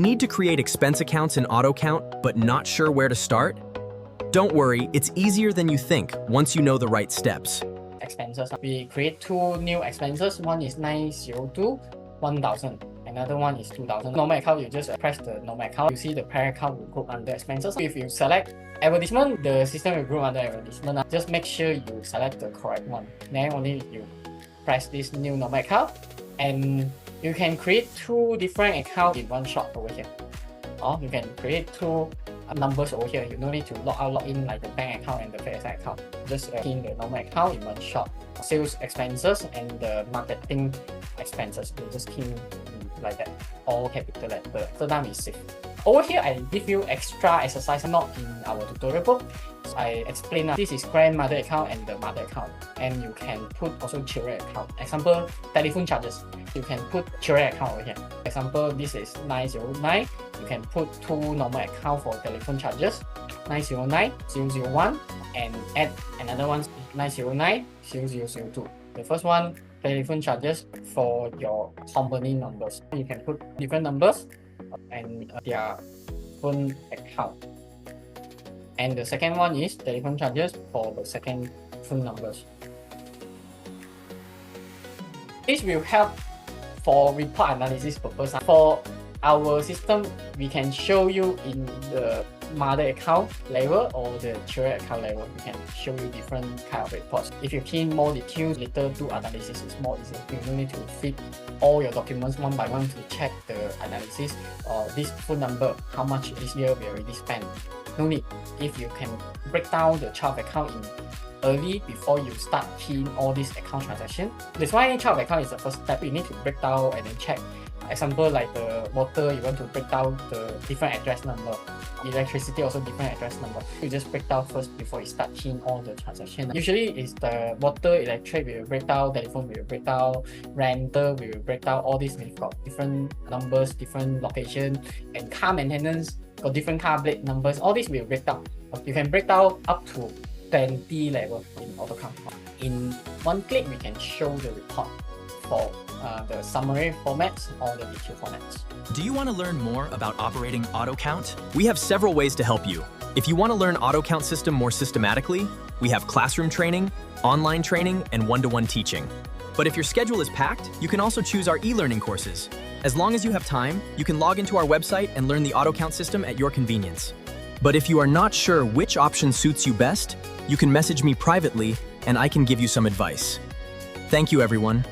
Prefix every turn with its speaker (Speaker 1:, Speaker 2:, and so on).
Speaker 1: Need to create expense accounts in AutoCount, but not sure where to start? Don't worry, it's easier than you think once you know the right steps.
Speaker 2: Expenses. We create two new expenses. One is 902, 1000. Another one is 2000. Normal account, you just press the normal account. You see the parent account will group under expenses. If you select advertisement, the system will group under advertisement. Just make sure you select the correct one. Then only you press this new normal account, and you can create two different accounts in one shot over here. Or you can create two numbers over here. You don't need to log out, log in like the bank account and the FSI account. Just key in the normal account in one shot. Sales expenses and the marketing expenses. You just key in like that, all capital letter. After that is save. Over here, I give you extra exercise not in our tutorial book. So I explain this is grandmother account and the mother account, and you can put also children account. Example, telephone charges. You can put children account over here. Example, this is 909. You can put two normal account for telephone charges, 909, 001, and add another one, 909, 0002. The first one, telephone charges for your company numbers. You can put different numbers and their phone account. And the second one is telephone charges for the second phone numbers. This will help for report analysis purpose. For our system, we can show you in the mother account level or the children account level. We can show you different kind of reports. If you key in more details, later do analysis is more easy. You don't need to fit all your documents one by one to check the analysis. This phone number, how much this year we already spent. No need. If you can break down the child account in early before you start keying all these account transactions. That's why child account is the first step. You need to break down and then check. Example, like the water, you want to break down the different address number. Electricity also different address number. You just break down first before you start keying all the transactions. Usually it's the water, electric, we will break down, telephone, we will break down, rental, we will break down. All these we've got different numbers, different location, and car maintenance got different car plate numbers. All these we will break down. You can break down up to 20 level in AutoCount. In one click, we can show the report for the summary formats or the detail formats.
Speaker 1: Do you want to learn more about operating AutoCount? We have several ways to help you. If you want to learn AutoCount system more systematically, we have classroom training, online training, and one-to-one teaching. But if your schedule is packed, you can also choose our e-learning courses. As long as you have time, you can log into our website and learn the AutoCount system at your convenience. But if you are not sure which option suits you best, you can message me privately and I can give you some advice. Thank you, everyone.